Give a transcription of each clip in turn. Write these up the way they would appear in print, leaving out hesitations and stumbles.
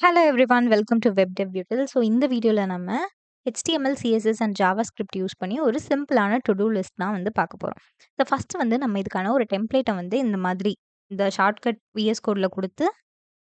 Hello everyone welcome to web டெவ் யூட்டில். So இந்த வீடியோவில் நம்ம HTML, CSS and JavaScript use பண்ணி ஒரு சிம்பிளான டு டூ லிஸ்ட் தான் வந்து பார்க்க போகிறோம். ஸோ ஃபஸ்ட்டு வந்து நம்ம இதுக்கான ஒரு டெம்ப்ளேட்டை வந்து இந்த மாதிரி இந்த ஷார்ட்கட் VS கோடில் கொடுத்து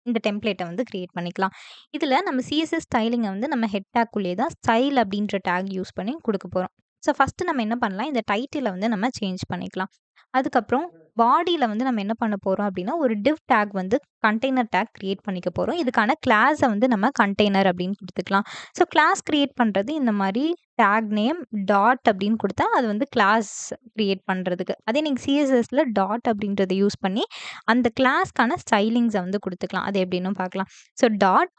இந்த டெம்ப்ளேட்டை வந்து கிரியேட் பண்ணிக்கலாம். இதில் நம்ம CSS ஸ்டைலிங்கை வந்து நம்ம ஹெட் டேக்குள்ளேயே தான் ஸ்டைல் அப்படின்ற டேக் யூஸ் பண்ணி கொடுக்க போகிறோம். ஸோ ஃபஸ்ட்டு நம்ம என்ன பண்ணலாம், இந்த டைட்டிலை வந்து நம்ம சேஞ்ச் பண்ணிக்கலாம். அதுக்கப்புறம் பாடியில் வந்து நம்ம என்ன பண்ண போகிறோம் அப்படின்னா, ஒரு டிவ் டேக் வந்து கண்டெய்னர் டேக் கிரியேட் பண்ணிக்க போகிறோம். இதுக்கான கிளாஸை வந்து நம்ம கண்டெய்னர் அப்படின்னு கொடுத்துக்கலாம். ஸோ கிளாஸ் கிரியேட் பண்ணுறது இந்த மாதிரி டேக் நேம் டாட் அப்படின்னு கொடுத்தா அது வந்து கிளாஸ் கிரியேட் பண்ணுறதுக்கு. அதே நீங்கள் CSSல டாட் அப்படின்றத யூஸ் பண்ணி அந்த கிளாஸ்க்கான ஸ்டைலிங்ஸை வந்து கொடுத்துக்கலாம். அது எப்படின்னு பார்க்கலாம். ஸோ டாட்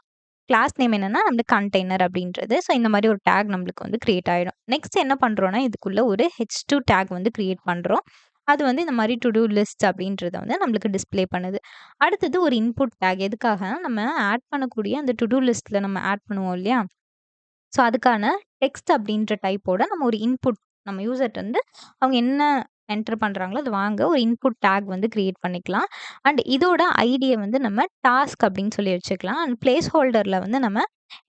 கிளாஸ் நேம் என்னன்னா அந்த கண்டெய்னர் அப்படின்றது. ஸோ இந்த மாதிரி ஒரு டேக் நம்மளுக்கு வந்து கிரியேட் ஆகிடும். நெக்ஸ்ட் என்ன பண்ணுறோன்னா, இதுக்குள்ள ஒரு H2 டேக் வந்து கிரியேட் பண்ணுறோம். அது வந்து இந்த மாதிரி டு டூ லிஸ்ட் அப்படின்றத வந்து நம்மளுக்கு டிஸ்ப்ளே பண்ணுது. அடுத்தது ஒரு இன்புட் டேக். எதுக்காக நம்ம ஆட் பண்ணக்கூடிய அந்த டு டூ லிஸ்ட்டில் நம்ம ஆட் பண்ணுவோம் இல்லையா? ஸோ அதுக்கான டெக்ஸ்ட் அப்படின்ற டைப்போட நம்ம ஒரு இன்புட் நம்ம யூசர்ட்ட வந்து அவங்க என்ன என்டர் பண்ணுறாங்களோ அது வாங்க ஒரு இன்புட் டேக் வந்து கிரியேட் பண்ணிக்கலாம். அண்ட் இதோட ஐடியை வந்து நம்ம டாஸ்க் அப்படின்னு சொல்லி வச்சுக்கலாம். அண்ட் பிளேஸ் ஹோல்டரில் வந்து நம்ம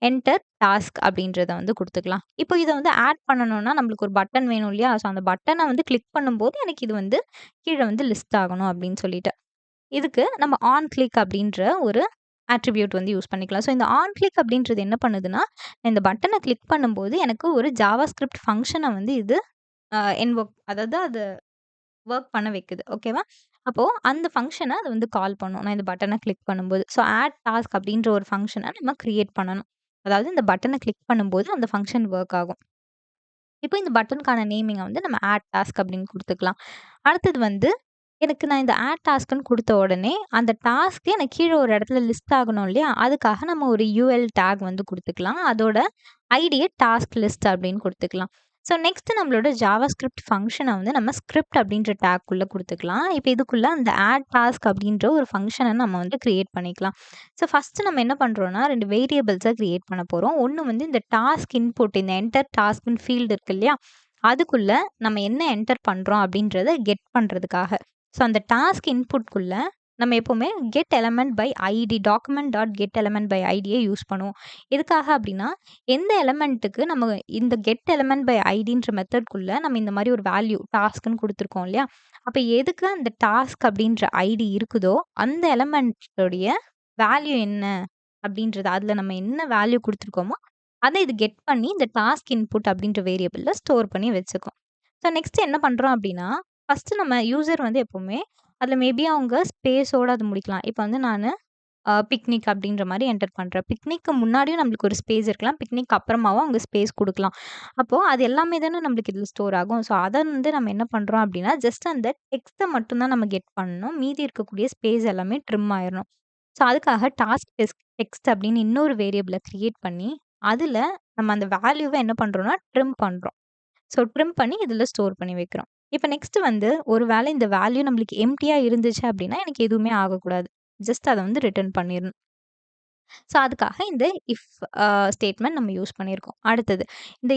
என்டர் டாஸ்க் அப்படின்றத வந்து கொடுத்துக்கலாம். இப்போ இதை வந்து ஆட் பண்ணணும்னா நம்மளுக்கு ஒரு பட்டன் வேணும் இல்லையா? ஸோ அந்த பட்டனை வந்து கிளிக் பண்ணும்போது எனக்கு இது வந்து கீழே வந்து லிஸ்ட் ஆகணும் அப்படின்னு சொல்லிட்டு இதுக்கு நம்ம ஆன் கிளிக் அப்படின்ற ஒரு அட்ரிபியூட் வந்து யூஸ் பண்ணிக்கலாம். ஸோ இந்த ஆன் கிளிக் அப்படின்றது என்ன பண்ணுதுன்னா, இந்த பட்டனை கிளிக் பண்ணும்போது எனக்கு ஒரு ஜாவாஸ்கிரிப்ட் ஃபங்க்ஷனை வந்து இது இன்வோக் அதாவது அது ஒர்க் பண்ண வைக்குது. ஓகேவா? அப்போ அந்த ஃபங்ஷனை அது வந்து கால் பண்ணும். நான் இந்த பட்டனை கிளிக் பண்ணும்போது. ஸோ ஆட் டாஸ்க் அப்படின்ற ஒரு ஃபங்ஷனை நம்ம கிரியேட் பண்ணணும். அதாவது இந்த பட்டனை கிளிக் பண்ணும்போது அந்த ஃபங்ஷன் ஒர்க் ஆகும். இப்போ இந்த பட்டனுக்கான நேமிங்கை வந்து நம்ம ஆட் டாஸ்க் அப்படின்னு கொடுத்துக்கலாம். அடுத்தது வந்து எனக்கு நான் இந்த ஆட் டாஸ்க்ன்னு கொடுத்த உடனே அந்த டாஸ்க்கு எனக்கு கீழே ஒரு இடத்துல லிஸ்ட் ஆகணும் இல்லையா? அதுக்காக நம்ம ஒரு UL டேக் வந்து கொடுத்துக்கலாம். அதோட ஐடியை டாஸ்க் லிஸ்ட் அப்படின்னு கொடுத்துக்கலாம். ஸோ நெக்ஸ்ட் நம்மளோட ஜாவாஸ்கிரிப்ட் ஃபங்ஷனை வந்து நம்ம ஸ்கிரிப்ட் அப்படின்ற டேக்குள்ளே கொடுத்துக்கலாம். இப்போ இதுக்குள்ள அந்த ஆட் டாஸ்க் அப்படின்ற ஒரு ஃபங்ஷனை நம்ம வந்து கிரியேட் பண்ணிக்கலாம். ஸோ ஃபஸ்ட்டு நம்ம என்ன பண்ணுறோம்னா 2 வேரியபிள்ஸை கிரியேட் பண்ண போகிறோம். ஒன்று வந்து இந்த டாஸ்க் இன்புட் இந்த என்டர் டாஸ்க்னு ஃபீல்டு இருக்கு இல்லையா? அதுக்குள்ள நம்ம என்ன என்டர் பண்ணுறோம் அப்படின்றத கெட் பண்ணுறதுக்காக. ஸோ அந்த டாஸ்க் இன்புட்குள்ள நம்ம எப்போவுமே get element by ID document dot get element by ஐடியை யூஸ் பண்ணுவோம். எதுக்காக அப்படின்னா, எந்த எலமெண்ட்டுக்கு நம்ம இந்த கெட் எலமெண்ட் பை ஐடின்ற மெத்தட்குள்ள நம்ம இந்த மாதிரி ஒரு வேல்யூ டாஸ்க்னு கொடுத்துருக்கோம் இல்லையா? அப்போ எதுக்கு அந்த டாஸ்க் அப்படின்ற ஐடி இருக்குதோ அந்த எலமெண்ட்டோடைய வேல்யூ என்ன அப்படின்றது அதில் நம்ம என்ன வேல்யூ கொடுத்துருக்கோமோ அதை இது கெட் பண்ணி இந்த டாஸ்க் இன்புட் அப்படின்ற வேரியபிளில் ஸ்டோர் பண்ணி வச்சுக்கும். ஸோ நெக்ஸ்ட் என்ன பண்ணுறோம் அப்படின்னா, ஃபஸ்ட்டு நம்ம யூசர் வந்து எப்போவுமே அதில் மேபி அவங்க ஸ்பேஸோடு அது முடிக்கலாம். இப்போ வந்து நான் பிக்னிக் அப்படின்ற மாதிரி என்டர் பண்ணுறேன். பிக்னிக்கு முன்னாடியும் நம்மளுக்கு ஒரு ஸ்பேஸ் இருக்கலாம். பிக்னிக் அப்புறமாவும் அவங்க ஸ்பேஸ் கொடுக்கலாம். அப்போது அது எல்லாமே தானே நம்மளுக்கு இதில் ஸ்டோர் ஆகும். ஸோ அதை வந்து நம்ம என்ன பண்ணுறோம் அப்படின்னா, ஜஸ்ட் அந்த டெக்ஸ்ட்டை மட்டும் தான் நம்ம கெட் பண்ணணும். மீதி இருக்கக்கூடிய ஸ்பேஸ் எல்லாமே ட்ரிம் ஆயிடணும். ஸோ அதுக்காக டாஸ்க் டெக்ஸ்ட் அப்படின்னு இன்னொரு வேரியபிளை கிரியேட் பண்ணி அதில் நம்ம அந்த வேல்யூவை என்ன பண்ணுறோம்னா ட்ரிம் பண்ணுறோம். ஸோ ட்ரிம் பண்ணி இதில் ஸ்டோர் பண்ணி வைக்கிறோம். இப்போ நெக்ஸ்ட் வந்து ஒரு வேளை இந்த வேல்யூ நம்மளுக்கு எம்ப்டியா இருந்துச்சு அப்படின்னா எனக்கு எதுவுமே ஆகக்கூடாது. ஜஸ்ட் அதை வந்து ரிட்டர்ன் பண்ணிடணும். ஸோ அதுக்காக இந்த இஃப் ஸ்டேட்மெண்ட் நம்ம யூஸ் பண்ணியிருக்கோம். அடுத்தது இந்த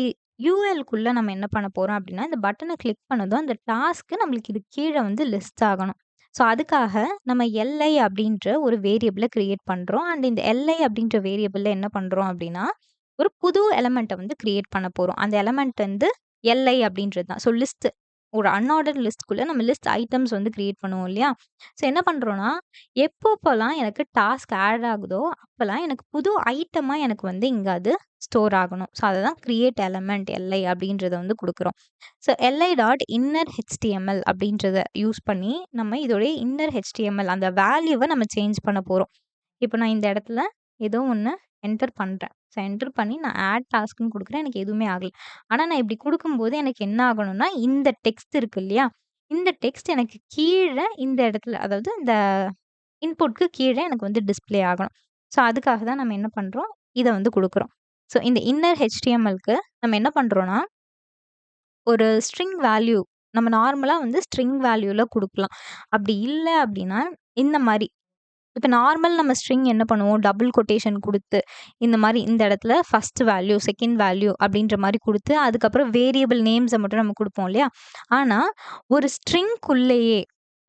ULக்குள்ள நம்ம என்ன பண்ண போறோம் அப்படின்னா, இந்த பட்டனை கிளிக் பண்ணதும் அந்த டாஸ்க்கு நம்மளுக்கு இது கீழே வந்து லிஸ்ட் ஆகணும். ஸோ அதுக்காக நம்ம LI அப்படின்ற ஒரு வேரியபிளை கிரியேட் பண்ணுறோம். அண்ட் இந்த LI அப்படின்ற வேரியபிளில் என்ன பண்ணுறோம் அப்படின்னா, ஒரு புது எலமெண்ட்டை வந்து கிரியேட் பண்ண போறோம். அந்த எலமெண்ட் வந்து LI அப்படின்றது தான். ஸோ லிஸ்ட் ஒரு அன்ஆர்டர்ட் லிஸ்ட்குள்ள நம்ம லிஸ்ட் ஐட்டம்ஸ் வந்து கிரியேட் பண்ணுவோம் இல்லையா? ஸோ என்ன பண்ணுறோம்னா, எப்போலாம் எனக்கு டாஸ்க் ஆட் ஆகுதோ அப்போலாம் எனக்கு புது ஐட்டமா எனக்கு வந்து இங்க அது ஸ்டோர் ஆகணும். ஸோ அததான் கிரியேட் எலமெண்ட் LI அப்படின்றத வந்து குடுக்குறோம். So LI dot inner HTML அப்படின்றத யூஸ் பண்ணி நம்ம இதோடைய இன்னர் HTML அந்த வேல்யூவை நம்ம சேஞ்ச் பண்ண போறோம். இப்போ நான் இந்த இடத்துல ஏதோ ஒண்ணு என்டர் பண்றேன். ஸோ என்டர் பண்ணி நான் ஆட் டாஸ்க்ன்னு குடுக்குறேன். எனக்கு எதுவுமே ஆகல. ஆனா நான் இப்படி குடுக்கும்போது எனக்கு என்ன ஆகணும்னா, இந்த டெக்ஸ்ட் இருக்கு இல்லையா? இந்த டெக்ஸ்ட் எனக்கு கீழ இந்த இடத்துல அதாவது இந்த இன்புட்க்கு கீழ எனக்கு வந்து டிஸ்ப்ளே ஆகணும். ஸோ அதுக்காக தான் நம்ம என்ன பண்றோம், இத வந்து குடுக்குறோம். ஸோ இந்த இன்னர் HTMLக்கு நம்ம என்ன பண்றோம்னா, ஒரு ஸ்ட்ரிங் வேல்யூ நம்ம நார்மலா வந்து ஸ்ட்ரிங் வேல்யூல குடுக்கலாம். அப்படி இல்ல அப்படின்னா, இந்த மாரி இப்ப நார்மல் நம்ம ஸ்ட்ரிங் என்ன பண்ணுவோம், டபுள் கொட்டேஷன் குடுத்து, இந்த மாரி இந்த இடத்துல ஃபர்ஸ்ட் வேல்யூ, செகண்ட் வேல்யூ அப்படின்ற மாரி குடுத்து, அதுக்கப்புறம் வேரியபிள் நேம்ஸ மட்டும் நம்ம குடுப்போம் இல்லையா? ஆனா, ஒரு ஸ்ட்ரிங்க்குள்ளேயே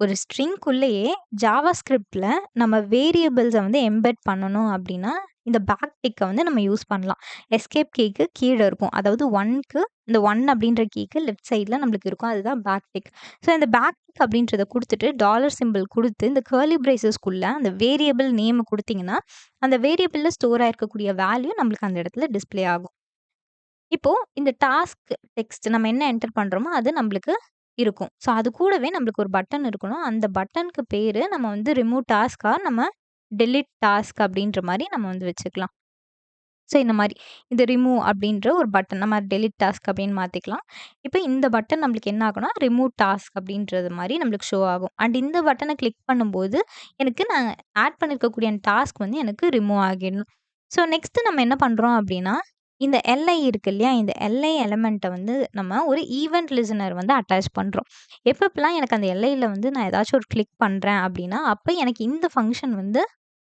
ஒரு ஸ்ட்ரிங்குள்ளேயே ஜாவாஸ்கிரிப்ட்ல நம்ம வேரியபிள்ஸ வந்து எம்பெட் பண்ணணும் அப்படின்னா, இந்த பேக் டிக்க வந்து நம்ம யூஸ் பண்ணலாம். எஸ்கேப் கீக்கு கீழ இருக்கும். அதாவது 1க்கு இந்த 1 அப்படின்ற கீக்கு லெஃப்ட் சைட்ல நம்மளுக்கு இருக்கும். அதுதான் பேக் டிக். ஸோ இந்த பேக் டிக் அப்படின்றத குடுத்துட்டு, டாலர் சிம்பல் குடுத்து, இந்த கர்லி பிரேசஸ்க்குள்ள அந்த வேரியபிள் நேம் குடுத்தீங்கன்னா, அந்த வேரியபிள்ல ஸ்டோர் ஆயிருக்கக்கூடிய வேல்யூ நம்மளுக்கு அந்த இடத்துல டிஸ்ப்ளே ஆகும். இப்போ இந்த டாஸ்க் டெக்ஸ்ட் நம்ம என்ன என்டர் பண்றோமோ, அது நம்மளுக்கு இருக்கும். ஸோ அது கூடவே நம்மளுக்கு ஒரு பட்டன் இருக்கணும். அந்த பட்டனுக்கு பேரு நம்ம வந்து ரிமூவ் டாஸ்க்கா நம்ம டெலீட் டாஸ்க் அப்படின்ற மாரி நம்ம வந்து வச்சுக்கலாம். ஸோ இந்த மாரி இந்த ரிமூவ் அப்படின்ற ஒரு பட்டன் நம்ம டெலீட் டாஸ்க் அப்படின்னு மாத்திக்கலாம். இப்போ இந்த பட்டன் நம்மளுக்கு என்ன ஆகும்னா, ரிமூவ் டாஸ்க் அப்படின்றது மாரி நம்மளுக்கு ஷோ ஆகும். அண்ட் இந்த பட்டன கிளிக் பண்ணும்போது, எனக்கு நான் ஆட் பண்ணியிருக்கக்கூடிய டாஸ்க் வந்து எனக்கு ரிமூவ் ஆகிடும். ஸோ நெக்ஸ்ட் நம்ம என்ன பண்றோம் அப்படின்னா, இந்த எல்ஐ இருக்கு இல்லையா? இந்த எல்ஐ எலிமெண்ட்ட வந்து நம்ம ஒரு ஈவென்ட் லிசனர் வந்து அட்டாச் பண்றோம். எப்பப்பலாம் எனக்கு அந்த எல்ஐல வந்து நான் ஏதாச்சும் ஒரு கிளிக் பண்றேன் அப்படின்னா, அப்ப எனக்கு இந்த ஃபங்ஷன் வந்து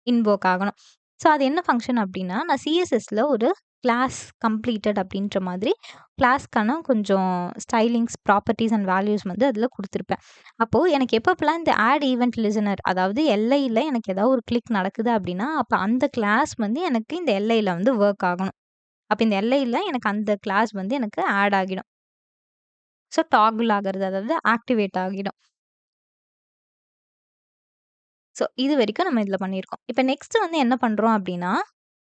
இன்வோக் ஆகணும். ஸோ அது என்ன ஃபங்ஷன் அப்டின்னா, நான் சிஎஸ்எஸ்ல ஒரு கிளாஸ் கம்ப்ளீட்டட் அப்டின்ற மாதிரி கிளாஸ்க்கான கொஞ்சம் ஸ்டைலிங்ஸ், ப்ராப்பர்ட்டீஸ் அண்ட் வேல்யூஸ் வந்து அதில குடுத்துருப்பேன். அப்போ எனக்கு எப்பப்பலாம் இந்த ஆட் ஈவென்ட் லிசனர் அதாவது எல்ஐல எனக்கு ஏதாவது ஒரு கிளிக் நடக்குது அப்டின்னா, அப்ப அந்த கிளாஸ் வந்து எனக்கு இந்த எல்ஐல வந்து வொர்க் ஆகணும். அப்ப இந்த எல்ஐல எனக்கு அந்த கிளாஸ் வந்து எனக்கு ஆட் ஆகிடும். ஸோ டாகிள் ஆகுறது அதாவது ஆக்டிவேட் ஆகிடும். ஸோ இது வரைக்கும் நம்ம இதில பண்ணியிருக்கோம். இப்ப நெக்ஸ்ட் வந்து என்ன பண்றோம் அப்டின்னா,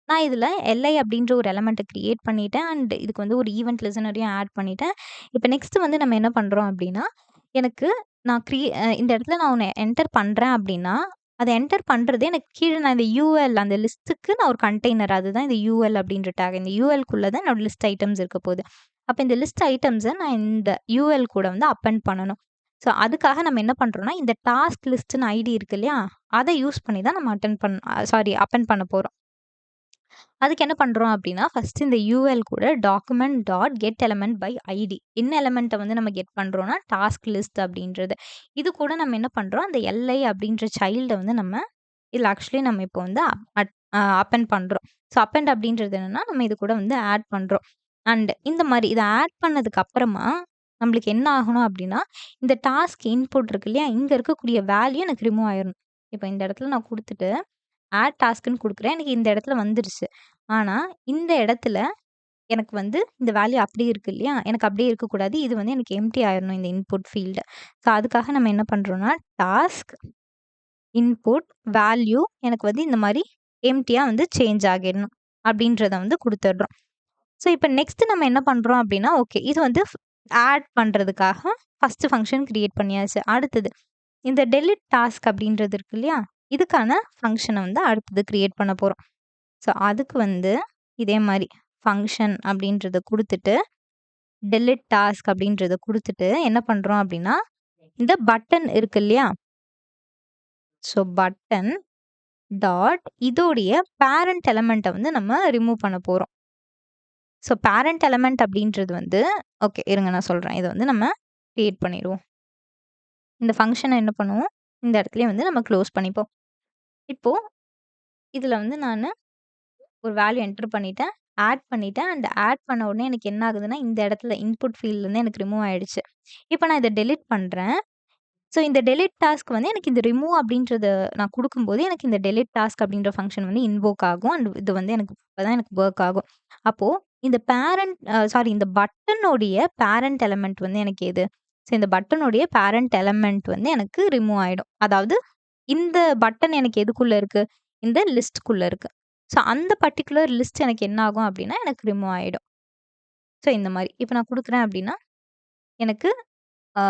நான் இதில எல்ஐ அப்டின்ற ஒரு எலமெண்ட்ட கிரியேட் பண்ணிட்டேன். அண்ட் இதுக்கு வந்து ஒரு ஈவென்ட் லிசனரையும் ஆட் பண்ணிட்டேன். இப்ப நெக்ஸ்ட் வந்து நம்ம என்ன பண்றோம் அப்டின்னா, எனக்கு நான் இந்த இடத்துல நான் ஒண்ணு என்டர் பண்றேன் அப்டின்னா, அத என்டர் பண்றதே எனக்கு கீழ நான் இந்த யுஎல் அந்த லிஸ்ட்டுக்கு நான் ஒரு கண்டெய்னர் அதுதான் இந்த யுஎல் அப்டின்ற டேக். இந்த யுஎல்க்குள்ள தான் என்னோட லிஸ்ட் ஐட்டம்ஸ் இருக்க போது. அப்ப இந்த லிஸ்ட் ஐட்டம்ஸ நான் இந்த யுஎல் கூட வந்து அப்பெண்ட் பண்ணணும். ஸோ அதுக்காக நம்ம என்ன பண்றோம்னா, இந்த டாஸ்க் லிஸ்ட்ன்னு ஐடி இருக்கு இல்லையா? அத யூஸ் பண்ணி தான் நம்ம அப்பெண்ட் பண்ண போறோம். அதுக்கு என்ன பண்றோம் அப்டின்னா, ஃபர்ஸ்ட் இந்த யுஎல் கூட document dot get element by ID. என்ன எலிமெண்ட்ட வந்து நம்ம கெட் பண்றோம்னா, டாஸ்க் லிஸ்ட் அப்டின்றது. இது கூட நம்ம என்ன பண்றோம், அந்த எல்ஐ அப்டின்ற சைல்ட வந்து நம்ம இதுல ஆக்சுவலி நம்ம இப்போ வந்து அப்பெண்ட் பண்றோம். ஸோ அப்பெண்ட் அப்டின்றது என்னன்னா, நம்ம இது கூட வந்து ஆட் பண்றோம். அண்ட் இந்த மாரி இத ஆட் பண்ணதுக்கு அப்புறமா, நம்மளுக்கு என்ன ஆகணும் அப்டின்னா, இந்த டாஸ்க் இன்புட் இருக்கு இல்லையா? இங்க இருக்கக்கூடிய வேல்யூ எனக்கு ரிமூவ் ஆயிரணும். இப்ப இந்த இடத்துல நான் குடுத்துட்டு ஆட் டாஸ்க்ன்னு குடுக்குறேன். எனக்கு இந்த இடத்துல வந்துருச்சு. ஆனா, இந்த இடத்துல எனக்கு வந்து இந்த வேல்யூ அப்படியே இருக்கு இல்லையா? எனக்கு அப்படியே இருக்கக்கூடாது. இது வந்து எனக்கு எம்ப்டி ஆயிரணும் இந்த இன்புட் ஃபீல்டு. ஸோ, அதுக்காக நம்ம என்ன பண்றோம்னா, டாஸ்க் இன்புட் வேல்யூ எனக்கு வந்து இந்த மாரி எம்ப்டியா வந்து சேஞ்ச் ஆகிடணும். அப்படின்றத வந்து குடுத்துடுறோம். ஸோ, இப்ப நெக்ஸ்ட் நம்ம என்ன பண்றோம் அப்படின்னா, ஓகே இது வந்து ஆட் பண்றதுக்காக ஃபர்ஸ்ட் ஃபங்ஷன் கிரியேட் பண்ணியாச்சு. அடுத்தது இந்த டெலிட் டாஸ்க் அப்படின்றது இருக்கு இல்லையா? இதுக்கான ஃபங்ஷன வந்து அடுத்தது கிரியேட் பண்ண போறோம். ஸோ, அதுக்கு வந்து இதே மாரி ஃபங்ஷன் அப்படின்றத குடுத்துட்டு, டெலிட் டாஸ்க் அப்படின்றத குடுத்துட்டு என்ன பண்றோம் அப்படின்னா, இந்த பட்டன் இருக்கு இல்லையா? ஸோ, பட்டன் டாட் இதோடைய பேரண்ட் எலிமெண்ட்ட வந்து நம்ம ரிமூவ் பண்ண போறோம். ஸோ, பேரண்ட் எலிமெண்ட் அப்படின்றது வந்து ஓகே இருங்க நான் சொல்றேன். இத வந்து நம்ம கிரியேட் பண்ணிருவோம். இந்த ஃபங்ஷன என்ன பண்ணுவோம், இந்த இடத்துலயே வந்து நம்ம குளோஸ் பண்ணிப்போம். இப்போ இதுல வந்து நானு ஒரு வேல்யூ என்டர் பண்ணிட்டேன். ஆட் பண்ணிட்டேன். அண்ட் ஆட் பண்ண உடனே எனக்கு என்ன ஆகுதுன்னா, இந்த இடத்துல இன்புட் ஃபீல்ட்லேருந்து எனக்கு ரிமூவ் ஆயிடுச்சு. இப்ப நான் இத டெலீட் பண்றேன். ஸோ இந்த டெலீட் டாஸ்க் வந்து எனக்கு இந்த ரிமூவ் அப்படின்றத நான் குடுக்கும்போது, எனக்கு இந்த டெலீட் டாஸ்க் அப்படின்ற ஃபங்ஷன் வந்து இன்வோக் ஆகும். அண்ட் இது வந்து எனக்கு அப்பதான் எனக்கு வொர்க் ஆகும். அப்போ இந்த பேரண்ட் இந்த பட்டனுடைய பேரண்ட் எலிமெண்ட் வந்து எனக்கு எது? ஸோ இந்த பட்டனுடைய பேரண்ட் எலிமெண்ட் வந்து எனக்கு ரிமூவ் ஆயிடும். அதாவது இந்த பட்டன் எனக்கு எதுக்குள்ள இருக்கு? இந்த லிஸ்ட்குள்ள இருக்கு. ஸோ அந்த பர்ட்டிகுலர் லிஸ்ட் எனக்கு என்ன ஆகும் அப்டின்னா, எனக்கு ரிமூவ் ஆயிடும். ஸோ இந்த மாரி. இப்ப நான் குடுக்குறேன் அப்டின்னா, எனக்கு ஆ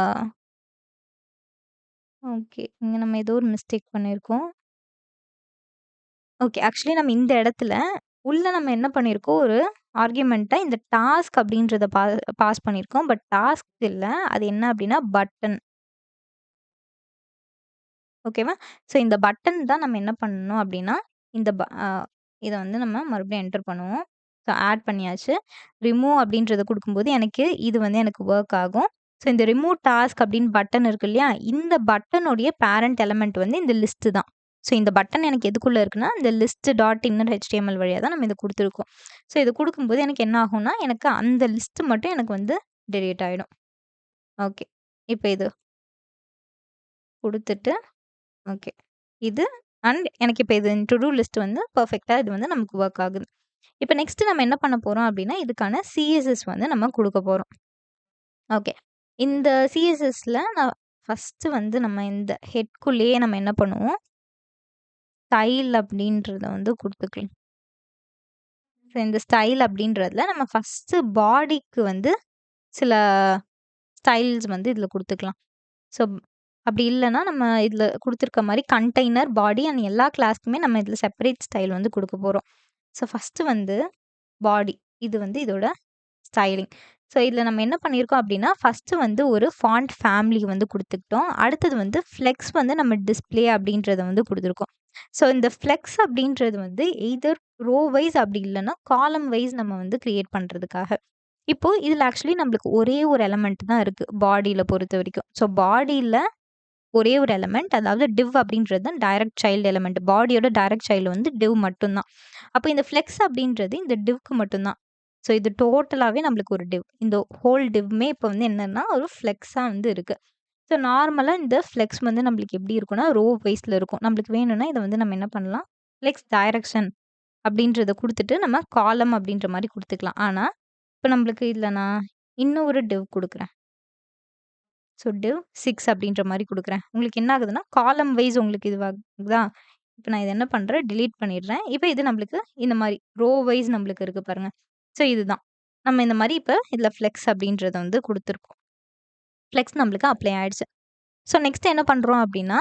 ஓகே. இங்க நம்ம ஏதோ ஒரு மிஸ்டேக் பண்ணியிருக்கோம். ஓகே. ஆக்சுவலி நம்ம இந்த இடத்துல உள்ள நம்ம என்ன பண்ணியிருக்கோம், ஒரு ஆர்குமென்ட்டா இந்த டாஸ்க் அப்டின்றத பாஸ் பண்ணியிருக்கோம். பட் டாஸ்க் இல்ல. அது என்ன அப்டின்னா பட்டன். ஓகேவா? ஸோ இந்த பட்டன் தான் நம்ம என்ன பண்ணணும் அப்டின்னா, இந்த ப அ இத வந்து நம்ம மறுபடியும் என்டர் பண்ணுவோம். ஸோ ஆட் பண்ணியாச்சு. ரிமூவ் அப்டின்றத குடுக்கும்போது எனக்கு இது வந்து எனக்கு வொர்க் ஆகும். ஸோ இந்த ரிமூவ் டாஸ்க் அப்டின்னு பட்டன் இருக்கு இல்லையா? இந்த பட்டனுடைய பேரண்ட் எலிமெண்ட் வந்து இந்த லிஸ்ட் தான். ஸோ இந்த பட்டன் எனக்கு எதுக்குள்ள இருக்குன்னா, இந்த லிஸ்ட் டாட் இன்னர் HTML வழியா தான் நம்ம இத குடுத்துருக்கோம். ஸோ இத குடுக்கும்போது எனக்கு என்ன ஆகும்னா, எனக்கு அந்த லிஸ்ட் மட்டும் எனக்கு வந்து டெலீட் ஆயிடும். ஓகே. இப்ப இது குடுத்துட்டு ஓகே. இது அண்ட் எனக்கு இப்ப இது டு டூ லிஸ்ட் வந்து பெர்ஃபெக்ட்டா இது வந்து நமக்கு வொர்க் ஆகுது. இப்ப நெக்ஸ்ட் நம்ம என்ன பண்ண போறோம் அப்டின்னா, இதுக்கான சிஎஸ்எஸ் வந்து நம்ம குடுக்க போறோம். ஓகே. இந்த சிஎஸ்எஸ்ல நான் ஃபர்ஸ்ட் வந்து நம்ம இந்த ஹெட்குள்ளேயே நம்ம என்ன பண்ணுவோம், ஸ்டைல் அப்டின்றத வந்து குடுத்துக்கலாம். ஸோ இந்த ஸ்டைல் அப்டின்றதுல நம்ம ஃபர்ஸ்ட் பாடிக்கு வந்து சில ஸ்டைல்ஸ் வந்து இதுல குடுத்துக்கலாம். ஸோ அப்படி இல்லன்னா, நம்ம இதுல குடுத்துருக்க மாரி கண்டெய்னர், பாடி அண்ட் எல்லா கிளாஸ்க்குமே நம்ம இதுல செப்பரேட் ஸ்டைல் வந்து குடுக்க போறோம். ஸோ ஃபர்ஸ்ட்டு வந்து பாடி. இது வந்து இதோட ஸ்டைலிங். ஸோ இதில நம்ம என்ன பண்ணியிருக்கோம் அப்படின்னா, ஃபர்ஸ்ட்டு வந்து ஒரு ஃபாண்ட் ஃபேமிலி வந்து குடுத்துக்கிட்டோம். அடுத்தது வந்து ஃப்ளெக்ஸ் வந்து நம்ம டிஸ்ப்ளே அப்படின்றத வந்து குடுத்துருக்கோம். ஸோ இந்த ஃப்ளெக்ஸ் அப்படின்றது வந்து எய்தர் ரோ வைஸ் அப்படி இல்லன்னா, காலம் வைஸ் நம்ம வந்து கிரியேட் பண்றதுக்காக. இப்போ இதில ஆக்சுவலி நம்மளுக்கு ஒரே ஒரு எலமெண்ட் தான் இருக்கு, பாடியில பொறுத்தவரைக்கும். ஸோ பாடியில ஒரே ஒரு எலிமெண்ட். அதாவது டிவ் அப்படின்றது தான் டைரக்ட் சைல்டு எலிமெண்ட். பாடியோட டைரக்ட் சைல்டு வந்து டிவ் மட்டும் தான். அப்ப இந்த ஃப்ளெக்ஸ் அப்படின்றது இந்த டிவ்க்கு மட்டும் தான். ஸோ இது டோட்டலாவே நம்மளுக்கு ஒரு டிவ். இந்த ஹோல் டிவ்மே இப்ப வந்து என்னன்னா, ஒரு ஃப்ளெக்ஸா வந்து இருக்கு. ஸோ நார்மலா இந்த ஃப்ளெக்ஸ் வந்து நம்மளுக்கு எப்படி இருக்கும்னா, ரோ வைஸ்ல இருக்கும். நம்மளுக்கு வேணும்னா இத வந்து நம்ம என்ன பண்ணலாம், ஃப்ளெக்ஸ் டைரக்ஷன் அப்படின்றத குடுத்துட்டு, நம்ம காலம் அப்படின்ற மாரி குடுத்துக்கலாம். ஆனா, இப்ப நம்மளுக்கு இதுல நான் இன்னும் ஒரு டிவ் குடுக்குறேன். ஸோ div 6 அப்படின்ற மாரி குடுக்குறேன். உங்களுக்கு என்ன ஆகுதுன்னா, காலம் வைஸ் உங்களுக்கு இதுவாகுதா? இப்ப நான் இத என்ன பண்றேன், டெலீட் பண்ணிடுறேன். இப்ப இது நம்மளுக்கு இந்த மாரி ரோ வைஸ் நம்மளுக்கு இருக்கு பாருங்க. ஸோ இதுதான். நம்ம இந்த மாரி இப்ப இதுல ஃப்ளெக்ஸ் அப்படின்றத வந்து குடுத்துருக்கோம். ஃப்ளெக்ஸ் நம்மளுக்கு அப்ளை ஆயிடுச்சு. ஸோ நெக்ஸ்ட் என்ன பண்றோம் அப்படின்னா,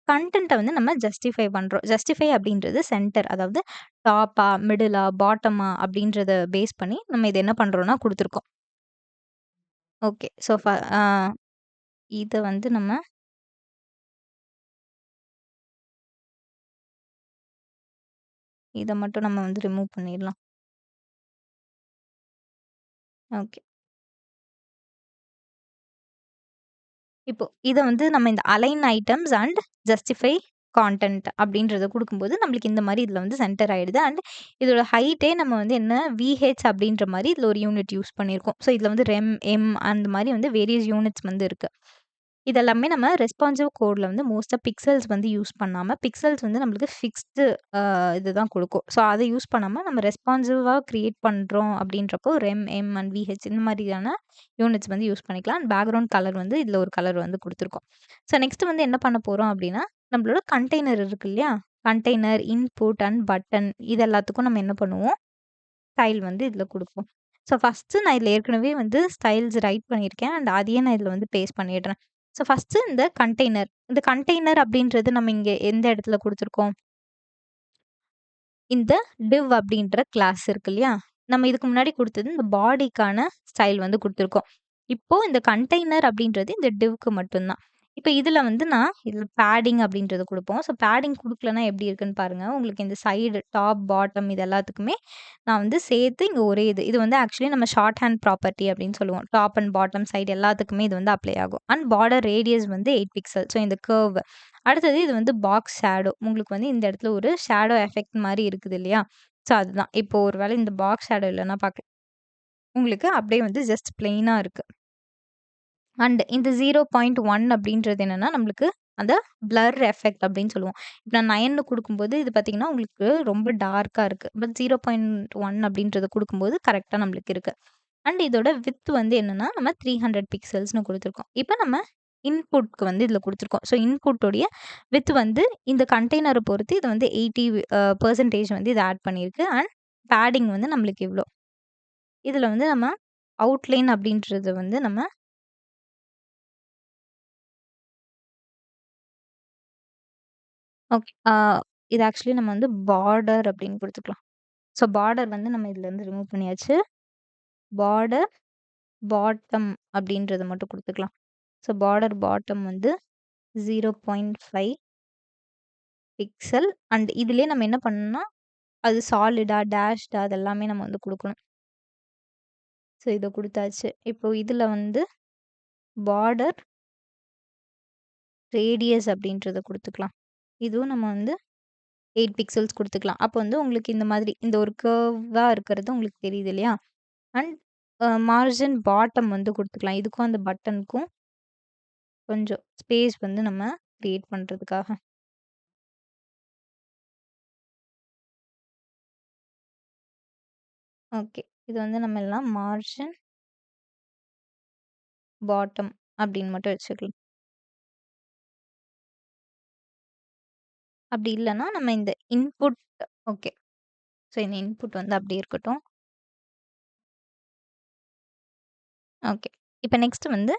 கன்டென்ட்ட வந்து நம்ம ஜஸ்டிஃபை பண்றோம். ஜஸ்டிஃபை அப்படின்றது சென்டர். அதாவது டாப்பா, மிடிலா, பாட்டமா அப்படின்றத பேஸ் பண்ணி நம்ம இத என்ன பண்றோம்னா குடுத்துருக்கோம். ஓகே. ஸோ இத வந்து நம்ம இத மட்டும் நம்ம வந்து ரிமூவ் பண்ணிடலாம். ஓகே. இப்போ இத வந்து நம்ம இந்த align items and justify content அப்படின்றத குடுக்கும்போது, நம்மளுக்கு இந்த மாரி இதுல வந்து சென்டர் ஆயிடுது. அண்ட் இதோட ஹைட்டே நம்ம வந்து என்ன விஹெச் அப்படின்ற மாரி இதுல ஒரு யூனிட் யூஸ் பண்ணியிருக்கோம். ஸோ இதுல வந்து ரெம், எம் அந்த மாரி வந்து வேரியஸ் யூனிட்ஸ் வந்து இருக்கு. இதெல்லாமே நம்ம ரெஸ்பான்சிவ் கோட்ல வந்து மோஸ்ட்டா பிக்சல்ஸ் வந்து யூஸ் பண்ணாம, பிக்சல்ஸ் வந்து நம்மளுக்கு ஃபிக்ஸ்டு இதுதான் குடுக்கும். ஸோ அத யூஸ் பண்ணாம நம்ம ரெஸ்பான்சிவா கிரியேட் பண்றோம் அப்படின்றப்போ ரெம், எம் அண்ட் விஹெச் இந்த மாதிரியான யூனிட்ஸ் வந்து யூஸ் பண்ணிக்கலாம். அண்ட் பேக்கிரவுண்ட் கலர் வந்து இதுல ஒரு கலர் வந்து குடுத்துருக்கோம். ஸோ நெக்ஸ்ட் வந்து என்ன பண்ண போறோம் அப்படின்னா, நம்மளோட கண்டெய்னர் இருக்கு இல்லையா? கண்டெய்னர், இன்புட் அண்ட் பட்டன் இது எல்லாத்துக்கும் நம்ம என்ன பண்ணுவோம்? ஸ்டைல் வந்து இதுல குடுப்போம். ஸோ ஃபர்ஸ்ட்டு நான் இதுல ஏற்கனவே வந்து ஸ்டைல்ஸ் ரைட் பண்ணியிருக்கேன். அண்ட் அதையே நான் இதுல வந்து பேஸ்ட் பண்ணிடுறேன். ஸோ ஃபர்ஸ்ட்டு இந்த கண்டெய்னர். இந்த கண்டெய்னர் அப்படின்றது நம்ம இங்க எந்த இடத்துல குடுத்துருக்கோம்? இந்த டிவ் அப்படின்ற கிளாஸ் இருக்கு இல்லையா? நம்ம இதுக்கு முன்னாடி குடுத்தது இந்த பாடிக்கான ஸ்டைல் வந்து குடுத்துருக்கோம். இப்போ இந்த கண்டெய்னர் அப்படின்றது இந்த டிவ்க்கு மட்டும் தான். இப்ப இதுல வந்து நான் இதுல பேடிங் அப்படின்றத குடுப்போம். ஸோ பேடிங் குடுக்கலன்னா எப்படி இருக்குன்னு பாருங்க. உங்களுக்கு இந்த சைடு, டாப், பாட்டம் இது எல்லாத்துக்குமே நான் வந்து சேர்த்து இங்க ஒரே இது. இது வந்து ஆக்சுவலி நம்ம ஷார்ட் ஹேண்ட் ப்ராப்பர்ட்டி அப்படின்னு சொல்லுவோம். டாப் அண்ட் பாட்டம் சைடு எல்லாத்துக்குமே இது வந்து அப்ளை ஆகும். அண்ட் பார்டர் ரேடியஸ் வந்து 8 பிக்சல். ஸோ இந்த கர்வ். அடுத்தது இது வந்து பாக்ஸ் ஷேடோ. உங்களுக்கு வந்து இந்த இடத்துல ஒரு ஷேடோ எஃபெக்ட் மாரி இருக்குது இல்லையா? ஸோ அதுதான். இப்போ ஒரு வேளை இந்த பாக்ஸ் ஷேடோ இல்லன்னா பார்க்கலாம். உங்களுக்கு அப்படியே வந்து ஜஸ்ட் பிளெயினா இருக்கு. அண்ட் இந்த 0.1 அப்படின்றது என்னன்னா, நம்மளுக்கு அந்த பிளர் எஃபெக்ட் அப்படின்னு சொல்லுவோம். இப்ப நான் 9ன்னு குடுக்கும்போது இது பார்த்தீங்கன்னா, உங்களுக்கு ரொம்ப டார்க்கா இருக்கு. பட் 0.1 அப்படின்றத குடுக்கும்போது கரெக்ட்டா நம்மளுக்கு இருக்கு. அண்ட் இதோட விட்த் வந்து என்னன்னா, நம்ம 300 பிக்சல்ஸ்ன்னு குடுத்துருக்கோம். இப்ப நம்ம இன்புட்க்கு வந்து இதுல குடுத்துருக்கோம். ஸோ இன்புட்டோடைய விட்த் வந்து இந்த கண்டெய்னர பொறுத்து இது வந்து 80 பெர்சன்டேஜ் வந்து இது ஆட் பண்ணியிருக்கு. அண்ட் பேடிங் வந்து நம்மளுக்கு இவ்ளோ. இதுல வந்து நம்ம அவுட்லைன் அப்படின்றது வந்து நம்ம ஓகே. இது ஆக்சுவலி நம்ம வந்து பார்டர் அப்படின்னு குடுத்துக்கலாம். ஸோ பார்டர் வந்து நம்ம இதுலருந்து ரிமூவ் பண்ணியாச்சு. பார்டர் பாட்டம் அப்படின்றத மட்டும் குடுத்துக்கலாம். ஸோ பார்டர் பாட்டம் வந்து 0.5 பிக்சல் அண்ட் இதுலயே நம்ம என்ன பண்ணணும்னா, அது சாலிடா, டேஷ்டா அது எல்லாமே நம்ம வந்து குடுக்கணும். ஸோ இத குடுத்தாச்சு. இப்போ இதுல வந்து பார்டர் ரேடியஸ் அப்படின்றத குடுத்துக்கலாம். இதுவும் நம்ம வந்து 8 பிக்சல்ஸ் குடுத்துக்கலாம். அப்போ வந்து உங்களுக்கு இந்த மாதிரி இந்த ஒரு கர்வா இருக்கிறது உங்களுக்கு தெரியுது இல்லையா? அண்ட் மார்ஜின் பாட்டம் வந்து குடுத்துக்கலாம். இதுக்கும் அந்த பட்டனுக்கும் கொஞ்சம் ஸ்பேஸ் வந்து நம்ம கிரியேட் பண்றதுக்காக. ஓகே. இது வந்து நம்ம எல்லாம் மார்ஜின், பாட்டம் அப்படின்னு மட்டும் வச்சுக்கலாம். அப்படி இல்லன்னா நம்ம இந்த இன்புட் ஓகே. ஸோ இந்த இன்புட் வந்து அப்படியே இருக்கட்டும். ஓகே. இப்ப நெக்ஸ்ட் வந்து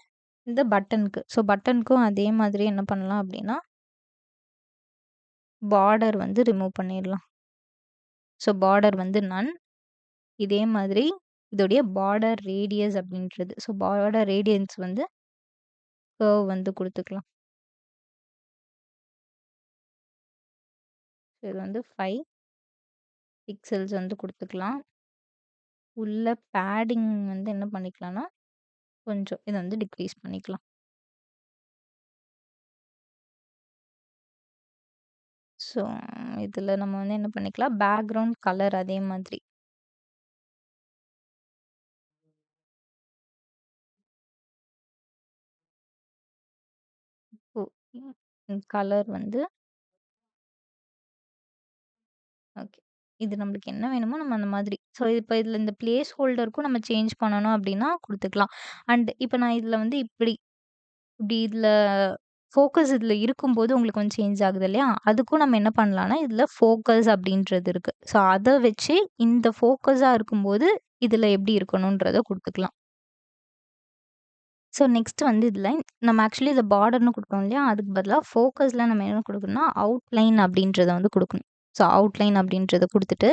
இந்த பட்டனுக்கு. ஸோ பட்டனுக்கும் அதே மாதிரி என்ன பண்ணலாம் அப்படின்னா, பார்டர் வந்து ரிமூவ் பண்ணிடலாம். ஸோ பார்டர் வந்து நன். இதே மாதிரி இதோடைய பார்டர் ரேடியஸ் அப்படின்றது. ஸோ பார்டர் ரேடியன்ஸ் வந்து கர்வ் வந்து குடுத்துக்கலாம். ஸோ இது வந்து 5 பிக்சல்ஸ் வந்து குடுத்துக்கலாம். உள்ள பேடிங் வந்து என்ன பண்ணிக்கலாம்னா, கொஞ்சம் இத வந்து டிக்ரீஸ் பண்ணிக்கலாம். ஸோ இதுல நம்ம வந்து என்ன பண்ணிக்கலாம், பேக்கிரவுண்ட் கலர் அதே மாதிரி. ஓ கலர் வந்து ஓகே. இது நம்மளுக்கு என்ன வேணுமோ நம்ம அந்த மாதிரி. ஸோ இப்ப இதுல இந்த பிளேஸ் ஹோல்டருக்கும் நம்ம சேஞ்ச் பண்ணணும் அப்டின்னா குடுத்துக்கலாம். அண்ட் இப்ப நான் இதுல வந்து இப்டி இப்டி இதுல ஃபோக்கஸ் இதுல இருக்கும்போது உங்களுக்கு கொஞ்சம் சேஞ்ச் ஆகுது இல்லையா? அதுக்கும் நம்ம என்ன பண்ணலாம்னா, இதுல ஃபோக்கஸ் அப்டின்றது இருக்கு. ஸோ அத வச்சு இந்த ஃபோக்கஸா இருக்கும்போது, இதுல எப்டி இருக்கணும்ன்றத குடுத்துக்கலாம். ஸோ நெக்ஸ்ட் வந்து இதில நம்ம ஆக்சுவலி இத பார்டர்ன்னு குடுத்தோம் இல்லையா? அதுக்கு பதிலா ஃபோக்கஸ்ல நம்ம என்ன குடுக்கணும்னா, அவுட்லைன் அப்படின்றத வந்து குடுக்கணும். ஸோ அவுட்லைன் அப்படின்றத குடுத்துட்டு,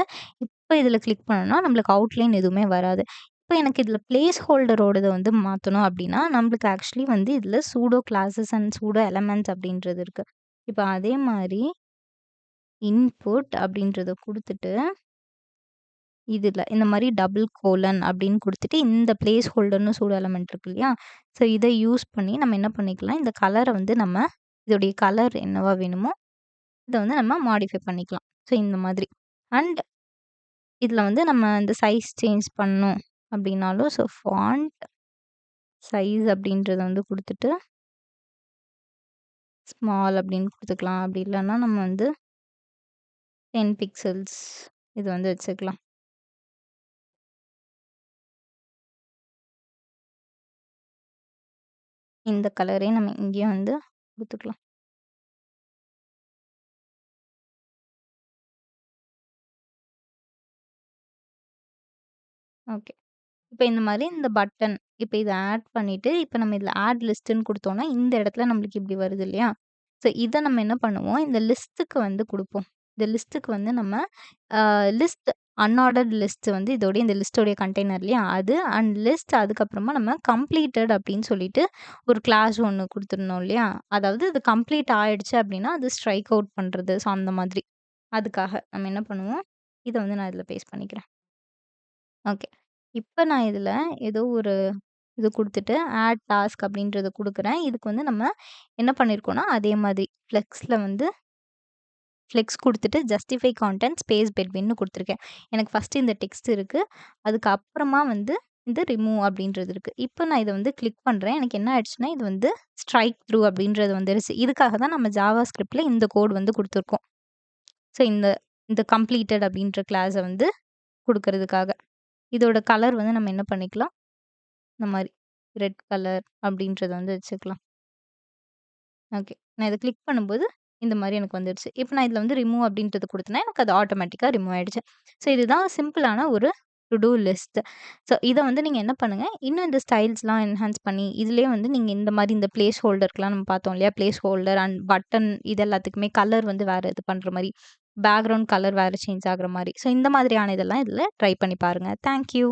இப்ப இதில கிளிக் பண்ணோம்னா, நம்மளுக்கு அவுட்லைன் எதுவுமே வராது. இப்ப எனக்கு இதில பிளேஸ் ஹோல்டரோடத வந்து மாத்தணும் அப்படின்னா, நம்மளுக்கு ஆக்சுவலி வந்து இதில pseudo classes and pseudo elements அப்படின்றது இருக்கு. இப்ப அதே மாரி இன்புட் அப்படின்றத குடுத்துட்டு இதுல இந்த மாரி டபுள் கோலன் அப்படின்னு குடுத்துட்டு, இந்த பிளேஸ் ஹோல்டர்ன்னு சூடோ எலமெண்ட் இருக்கு இல்லையா? ஸோ இத யூஸ் பண்ணி நம்ம என்ன பண்ணிக்கலாம், இந்த கலர வந்து நம்ம இதோடைய கலர் என்னவா வேணுமோ, இத வந்து நம்ம மாடிஃபை பண்ணிக்கலாம். ஸோ இந்த மாதிரி. அண்ட் இதுல வந்து நம்ம இந்த சைஸ் சேஞ்ச் பண்ணணும் அப்படின்னாலும், ஸோ ஃபாண்ட் சைஸ் அப்படின்றத வந்து குடுத்துட்டு, ஸ்மால் அப்படின்னு குடுத்துக்கலாம். அப்படி இல்லன்னா நம்ம வந்து 10 பிக்சல்ஸ் இது வந்து வச்சுக்கலாம். இந்த கலரே நம்ம இங்கேயும் வந்து குடுத்துக்கலாம். ஓகே. இப்ப இந்த மாரி இந்த பட்டன், இப்ப இத ஆட் பண்ணிட்டு, இப்ப நம்ம இதுல ஆட் லிஸ்ட்ன்னு குடுத்தோம்னா, இந்த இடத்துல நம்மளுக்கு இப்படி வருது இல்லையா? ஸோ இத நம்ம என்ன பண்ணுவோம், இந்த லிஸ்ட்டுக்கு வந்து குடுப்போம். இந்த லிஸ்ட்டுக்கு வந்து நம்ம லிஸ்ட் அன்ஆர்டர்ட் லிஸ்ட் வந்து இதோடைய இந்த லிஸ்ட்டோடைய கண்டெய்னர் இல்லையா? அது அண்ட் லிஸ்ட் அதுக்கப்புறமா நம்ம கம்ப்ளீட்டட் அப்படின்னு சொல்லிட்டு ஒரு கிளாஸ் ஒண்ணு குடுத்துருந்தோம் இல்லையா? அதாவது இது கம்ப்ளீட் ஆயிடுச்சு அப்படின்னா, அது ஸ்ட்ரைக் அவுட் பண்றது. ஸோ அந்த மாதிரி. அதுக்காக நம்ம என்ன பண்ணுவோம், இத வந்து நான் இதுல பேஸ்ட் பண்ணிக்கிறேன். ஓகே. இப்ப நான் இதுல ஏதோ ஒரு இது குடுத்துட்டு, ஆட் டாஸ்க் அப்படின்றத குடுக்குறேன். இதுக்கு வந்து நம்ம என்ன பண்ணியிருக்கோம்னா, அதே மாதிரி ஃப்ளெக்ஸ் குடுத்துட்டு ஜஸ்டிஃபை கான்டென்ட் ஸ்பேஸ் பெட்வீன்னு குடுத்துருக்கேன். எனக்கு ஃபர்ஸ்ட்டு இந்த டெக்ஸ்ட் இருக்கு. அதுக்கு அப்புறமா வந்து இந்த ரிமூவ் அப்படின்றது இருக்கு. இப்ப நான் இத வந்து கிளிக் பண்றேன். எனக்கு என்ன ஆயிடுச்சுன்னா, இது வந்து ஸ்ட்ரைக் த்ரூ அப்படின்றது வந்துருச்சு. இதுக்காக தான் நம்ம ஜாவா ஸ்கிரிப்ட்ல இந்த கோட் வந்து குடுத்துருக்கோம். ஸோ இந்த கம்ப்ளீட்டட் அப்படின்ற கிளாஸ வந்து குடுக்கறதுக்காக. இதோட கலர் வந்து நம்ம என்ன பண்ணிக்கலாம், இந்த மாரி ரெட் கலர் அப்படின்றத வந்து வச்சுக்கலாம். ஓகே. நான் இத கிளிக் பண்ணும்போது, இந்த மாரி எனக்கு வந்துருச்சு. இப்ப நான் இதுல வந்து ரிமூவ் அப்படின்றது குடுத்தேன்னா, எனக்கு அது ஆட்டோமேட்டிக்கா ரிமூவ் ஆயிடுச்சு. ஸோ இதுதான் சிம்பிளான ஒரு டு டூ லிஸ்ட். ஸோ இத வந்து நீங்க என்ன பண்ணுங்க, இன்னும் இந்த ஸ்டைல்ஸ்லாம் என்ஹான்ஸ் பண்ணி, இதுலயே வந்து நீங்க இந்த மாரி இந்த பிளேஸ் ஹோல்டர்க்குலாம் நம்ம பார்த்தோம் இல்லையா? பிளேஸ் ஹோல்டர் அண்ட் பட்டன் இது எல்லாத்துக்குமே கலர் வந்து வேற இது பண்ற மாரி, பேக்கிரவுண்ட் கலர் வேற சேஞ்ச் ஆகுற மாரி. ஸோ இந்த மாதிரியான இதெல்லாம் இதுல ட்ரை பண்ணி பாருங்க. Thank you.